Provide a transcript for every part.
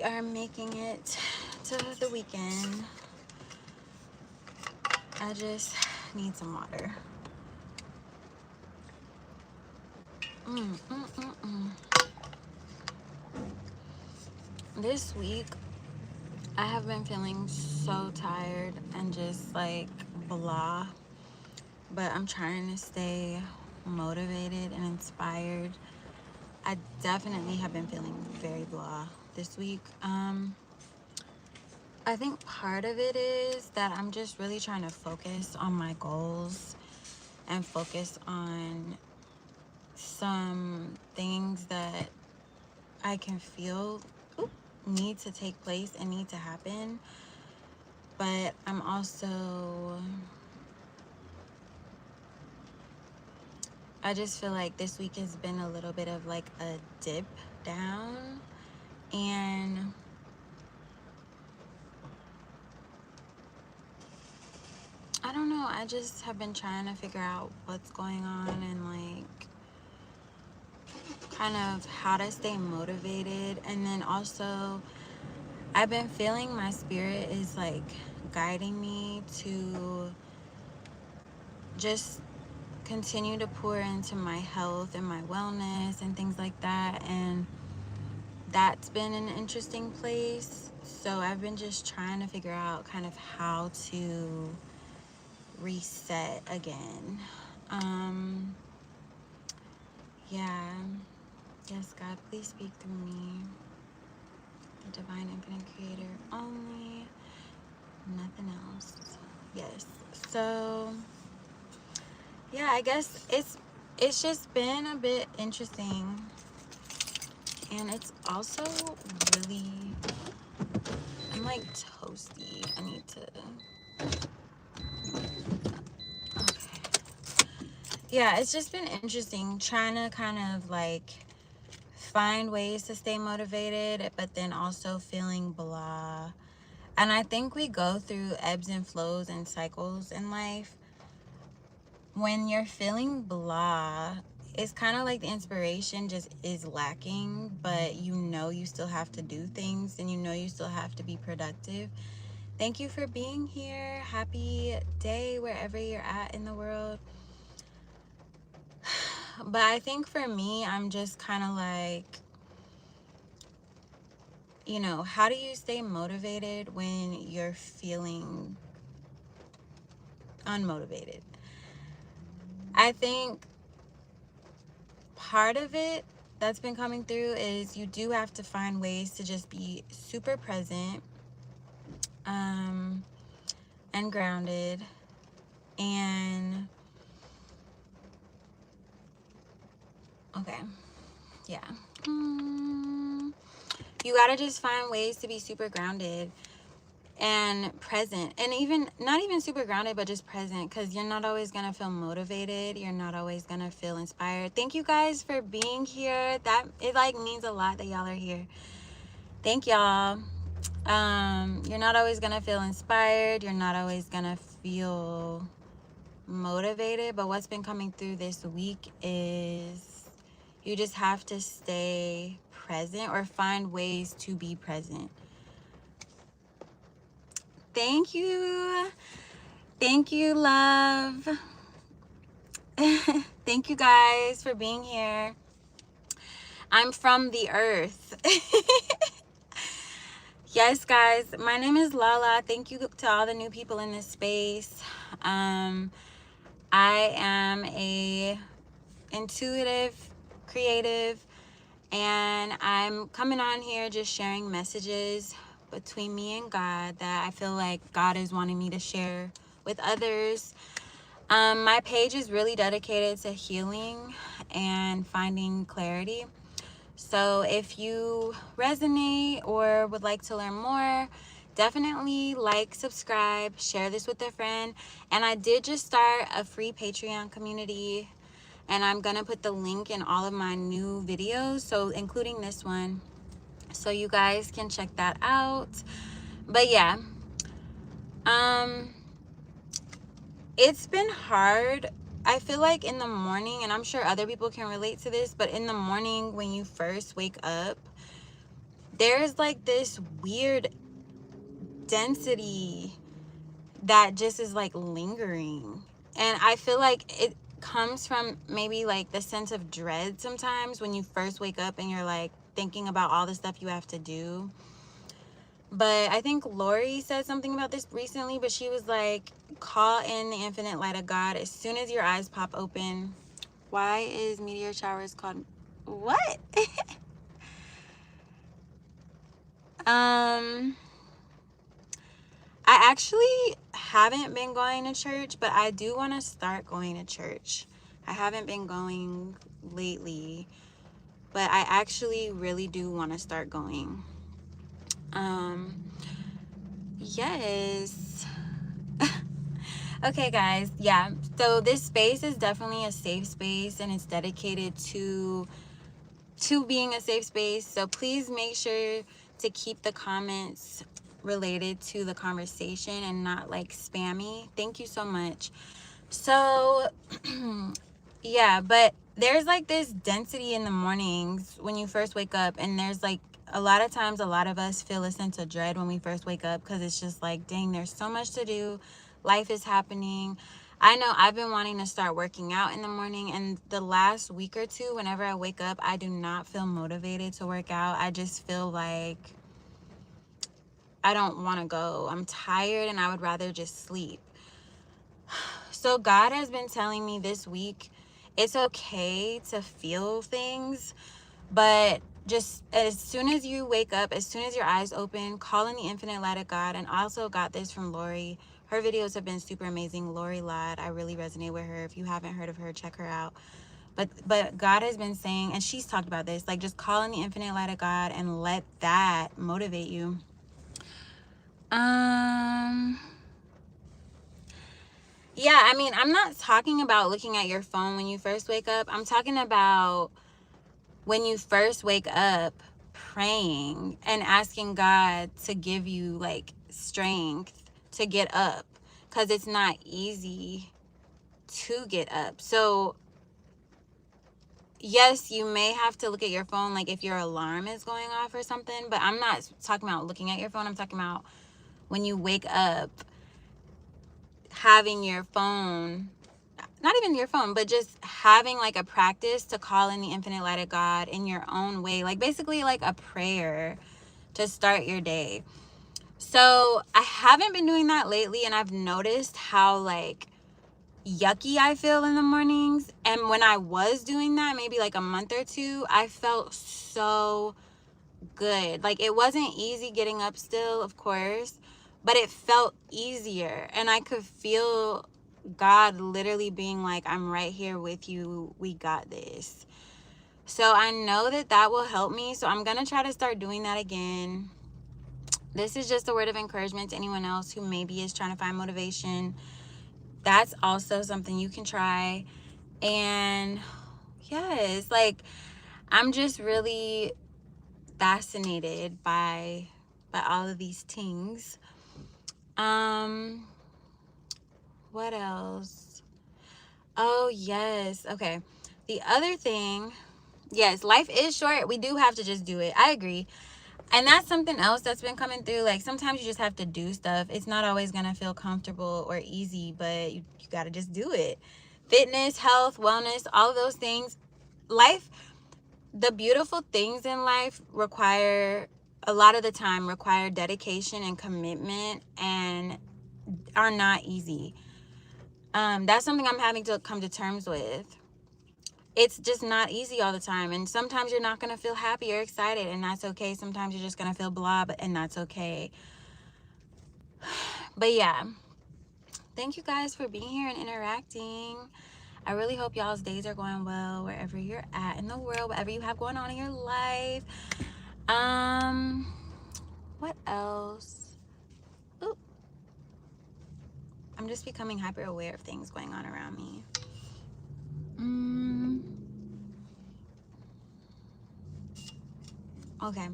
are making it to the weekend. I just need some water. This week, I have been feeling so tired and just like blah, but I'm trying to stay motivated and inspired. I definitely have been feeling very blah this week. I think part of it is that I'm just really trying to focus on my goals and focus on some things that I can feel need to take place and need to happen. But I'm also, I just feel like this week has been a little bit of like a dip down, and I don't know, I just have been trying to figure out what's going on and like kind of how to stay motivated. And then also I've been feeling my spirit is like guiding me to just continue to pour into my health and my wellness and things like that, and that's been an interesting place. So I've been just trying to figure out kind of how to reset again. Yeah. Yes, God, please speak through me, the divine infinite creator only, nothing else. Yes. So yeah, I guess it's just been a bit interesting, and it's also really, I'm like toasty. I need to, okay. Yeah, it's just been interesting trying to kind of like find ways to stay motivated, but then also feeling blah. And I think we go through ebbs and flows and cycles in life. When you're feeling blah, it's kind of like the inspiration just is lacking, but you know you still have to do things and you know you still have to be productive. Thank you for being here. Happy day wherever you're at in the world. But I think for me, I'm just kind of like, you know, how do you stay motivated when you're feeling unmotivated? I think part of it that's been coming through is you do have to find ways to just be super present and grounded, and okay, yeah, you gotta just find ways to be super grounded and present, and even not even super grounded, but just present, because you're not always gonna feel motivated, you're not always gonna feel inspired. Thank you guys for being here. That it like means a lot that y'all are here. Thank y'all. You're not always gonna feel inspired, you're not always gonna feel motivated, but what's been coming through this week is you just have to stay present or find ways to be present. Thank you. Thank you, love. Thank you guys for being here. I'm from the earth. Yes, guys, my name is Lala. Thank you to all the new people in this space. I am a intuitive, creative, and I'm coming on here just sharing messages between me and God that I feel like God is wanting me to share with others. My page is really dedicated to healing and finding clarity. So if you resonate or would like to learn more, definitely like, subscribe, share this with a friend. And I did just start a free Patreon community, and I'm gonna put the link in all of my new videos, so including this one, so you guys can check that out. But yeah, it's been hard. I feel like in the morning, and I'm sure other people can relate to this, but in the morning when you first wake up, there's like this weird density that just is like lingering. And I feel like it comes from maybe like the sense of dread sometimes when you first wake up and you're like thinking about all the stuff you have to do. But I think Lori said something about this recently, but she was like, call in the infinite light of God as soon as your eyes pop open. Why is meteor showers called what? I actually haven't been going to church, but I do want to start going to church. I haven't been going lately, but I actually really do want to start going. Yes. Okay, guys. Yeah. So this space is definitely a safe space, and it's dedicated to being a safe space. So please make sure to keep the comments related to the conversation and not like spammy. Thank you so much. So yeah, but there's like this density in the mornings when you first wake up, and there's like a lot of times a lot of us feel a sense of dread when we first wake up because it's just like, dang, there's so much to do, life is happening. I know I've been wanting to start working out in the morning, and the last week or two, whenever I wake up, I do not feel motivated to work out. I just feel like I don't want to go. I'm tired and I would rather just sleep. So God has been telling me this week, it's okay to feel things, but just as soon as you wake up, as soon as your eyes open, call in the infinite light of God. And I also got this from Lori. Her videos have been super amazing. Lori Ladd, I really resonate with her. If you haven't heard of her, check her out. But God has been saying, and she's talked about this, like just call in the infinite light of God and let that motivate you. Yeah, I mean, I'm not talking about looking at your phone when you first wake up. I'm talking about when you first wake up, praying and asking God to give you like strength to get up, because it's not easy to get up. So yes, you may have to look at your phone like if your alarm is going off or something, but I'm not talking about looking at your phone. I'm talking about when you wake up, having your phone, not even your phone, but just having like a practice to call in the infinite light of God in your own way, like basically like a prayer to start your day. So I haven't been doing that lately, and I've noticed how like yucky I feel in the mornings. And when I was doing that, maybe like a month or two, I felt so good. Like it wasn't easy getting up still, of course, but it felt easier, and I could feel God literally being like, I'm right here with you, we got this. So I know that that will help me, so I'm gonna try to start doing that again. This is just a word of encouragement to anyone else who maybe is trying to find motivation. That's also something you can try. And yes, like I'm just really fascinated by all of these things. What else? Oh yes, okay. The other thing, yes, life is short. We do have to just do it. I agree. And that's something else that's been coming through. Like sometimes you just have to do stuff. It's not always gonna feel comfortable or easy, but you gotta just do it. Fitness, health, wellness, all of those things. Life, the beautiful things in life require, a lot of the time, require dedication and commitment and are not easy. That's something I'm having to come to terms with. It's just not easy all the time, and sometimes you're not going to feel happy or excited, and that's okay. Sometimes you're just going to feel blah, and that's okay. But yeah, thank you guys for being here and interacting. I really hope y'all's days are going well wherever you're at in the world, whatever you have going on in your life. What else? Ooh. I'm just becoming hyper aware of things going on around me. Okay.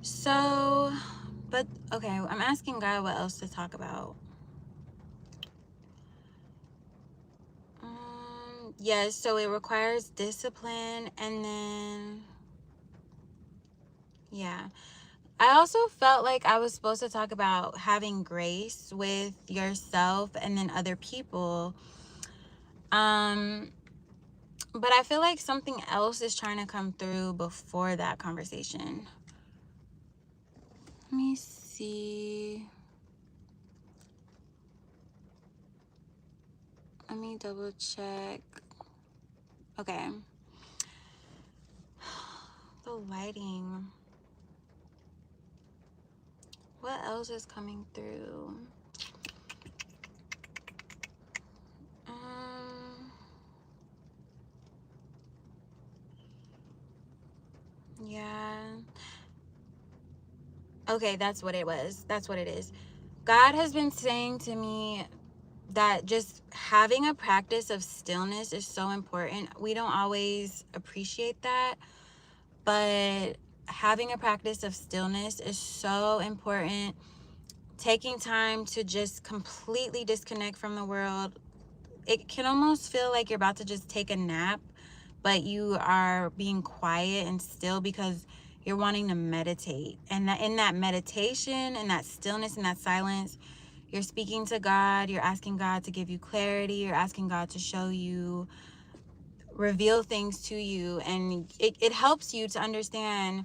So, but okay, I'm asking God what else to talk about. Yes, so it requires discipline, and then Yeah. I also felt like I was supposed to talk about having grace with yourself and then other people. But I feel like something else is trying to come through before that conversation. Let me see. Let me double check. Okay. The lighting. What else is coming through? Yeah. Okay, that's what it was. That's what it is. God has been saying to me that just having a practice of stillness is so important. We don't always appreciate that, but having a practice of stillness is so important. Taking time to just completely disconnect from the world. It can almost feel like you're about to just take a nap, but you are being quiet and still because you're wanting to meditate. And that in that meditation and that stillness and that silence, you're speaking to God, you're asking God to give you clarity, you're asking God to show you, reveal things to you, and it helps you to understand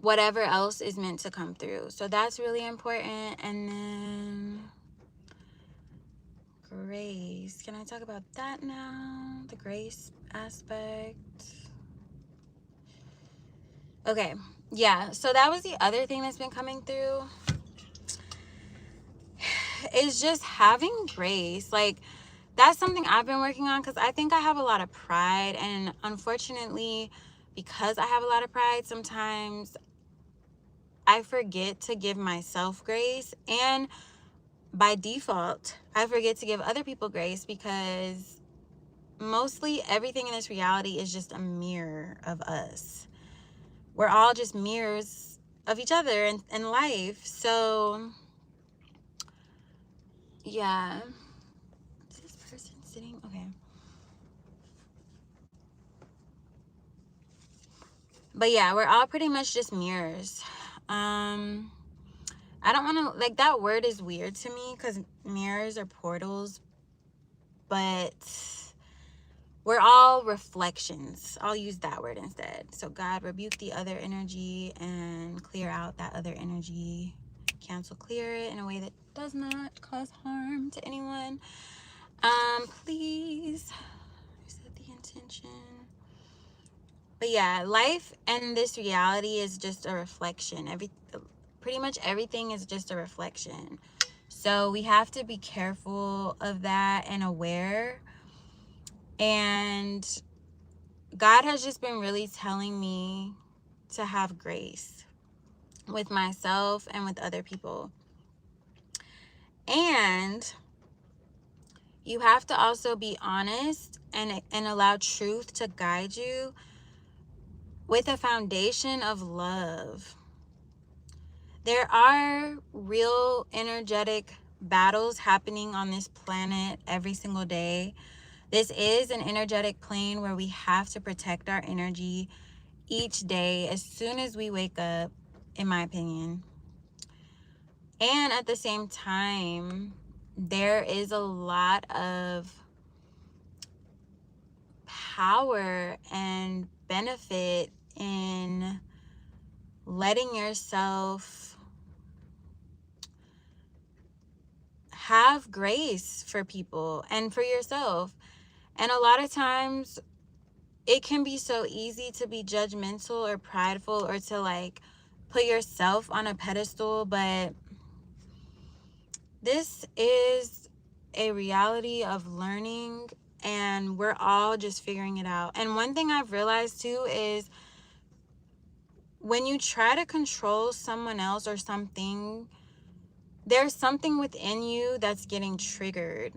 whatever else is meant to come through. So that's really important. And then grace. Can I talk about that now? The grace aspect. Okay. Yeah. So that was the other thing that's been coming through. Is just having grace. Like, that's something I've been working on because I think I have a lot of pride. And unfortunately, because I have a lot of pride, sometimes I forget to give myself grace. And by default, I forget to give other people grace because mostly everything in this reality is just a mirror of us. We're all just mirrors of each other in life. So, yeah. Is this person sitting? Okay. But yeah, we're all pretty much just mirrors. I don't want to, like, that word is weird to me because mirrors are portals, but we're all reflections. I'll use that word instead. So God, rebuke the other energy and clear out that other energy. Cancel, clear it in a way that does not cause harm to anyone. Please set the intention. But yeah, life and this reality is just a reflection. Pretty much everything is just a reflection. So we have to be careful of that and aware. And God has just been really telling me to have grace with myself and with other people. And you have to also be honest and allow truth to guide you with a foundation of love. There are real energetic battles happening on this planet every single day. This is an energetic plane where we have to protect our energy each day as soon as we wake up, in my opinion. And at the same time, there is a lot of power and benefit in letting yourself have grace for people and for yourself. And a lot of times it can be so easy to be judgmental or prideful or to like put yourself on a pedestal, but this is a reality of learning and we're all just figuring it out. And one thing I've realized too is when you try to control someone else or something, there's something within you that's getting triggered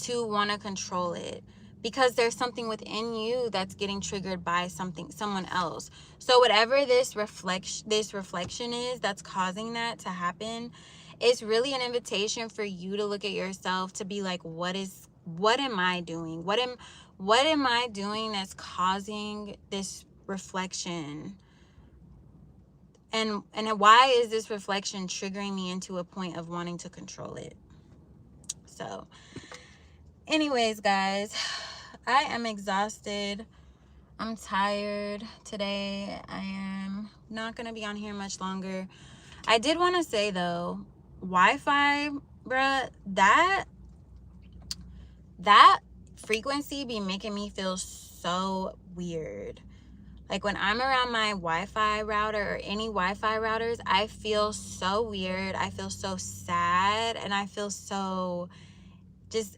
to want to control it because there's something within you that's getting triggered by someone else. So whatever this reflection is that's causing that to happen, it's really an invitation for you to look at yourself to be like, what am I doing? What am I doing that's causing this reflection? And why is this reflection triggering me into a point of wanting to control it? So anyways, guys, I am exhausted. I'm tired today. I am not going to be on here much longer. I did want to say, though, Wi-Fi, bruh, that frequency be making me feel so weird. Like, when I'm around my Wi-Fi router or any Wi-Fi routers, I feel so weird. I feel so sad, and I feel so just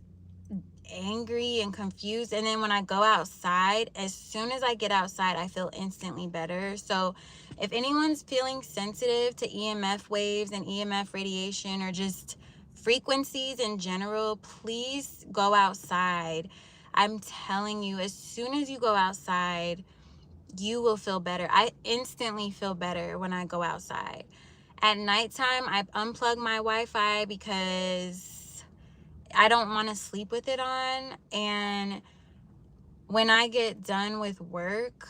angry and confused. And then when I go outside, as soon as I get outside, I feel instantly better. So if anyone's feeling sensitive to EMF waves and EMF radiation or just frequencies in general, please go outside. I'm telling you, as soon as you go outside, you will feel better. I instantly feel better when I go outside. At nighttime, I unplug my Wi-Fi because I don't want to sleep with it on. And when I get done with work,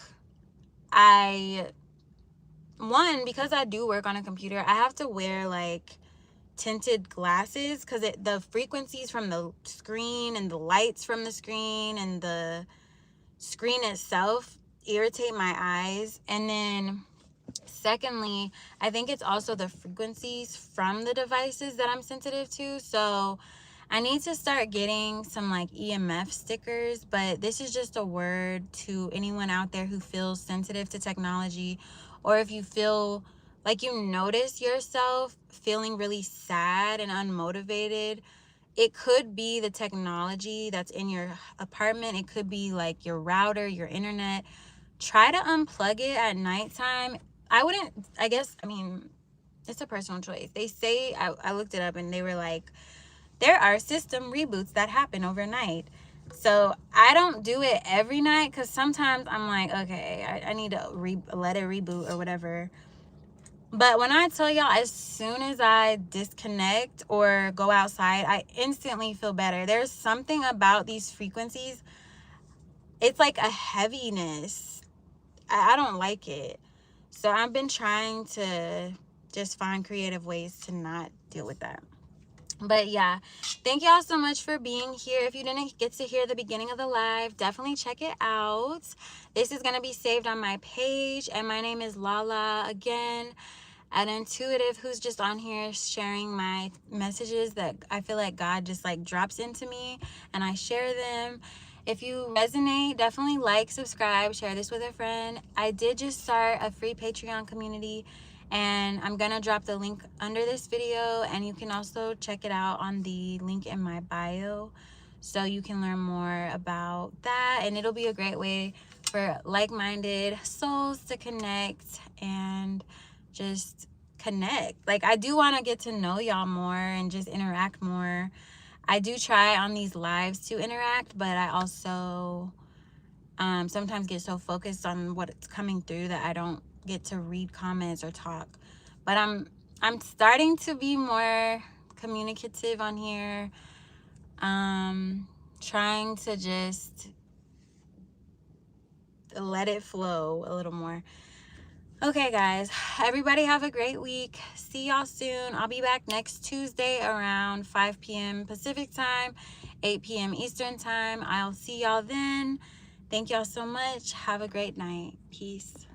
because I do work on a computer, I have to wear like tinted glasses because the frequencies from the screen and the lights from the screen and the screen itself irritate my eyes. And then secondly, I think it's also the frequencies from the devices that I'm sensitive to. So I need to start getting some like EMF stickers, but this is just a word to anyone out there who feels sensitive to technology, or if you feel like you notice yourself feeling really sad and unmotivated. It could be the technology that's in your apartment. It could be like your router, your internet. Try to unplug it at nighttime. I mean, it's a personal choice. They say, I looked it up and they were like, there are system reboots that happen overnight. So I don't do it every night because sometimes I'm like, okay, I need to let it reboot or whatever. But when I tell y'all, as soon as I disconnect or go outside, I instantly feel better. There's something about these frequencies. It's like a heaviness. I don't like it. So I've been trying to just find creative ways to not deal with that. But yeah, thank y'all so much for being here. If you didn't get to hear the beginning of the live, definitely check it out. This is going to be saved on my page. And my name is Lala, again, an intuitive who's just on here sharing my messages that I feel like God just like drops into me and I share them. If you resonate, definitely like, subscribe, share this with a friend. I did just start a free Patreon community, and I'm gonna drop the link under this video, and you can also check it out on the link in my bio so you can learn more about that. And it'll be a great way for like-minded souls to connect and just connect. Like, I do want to get to know y'all more and just interact more. I do try on these lives to interact, but I also sometimes get so focused on what's coming through that I don't get to read comments or talk. But I'm starting to be more communicative on here. Trying to just let it flow a little more. Okay, guys, everybody have a great week. See y'all soon. I'll be back next Tuesday around 5 p.m. Pacific time, 8 p.m. Eastern time. I'll see y'all then. Thank y'all so much. Have a great night. Peace.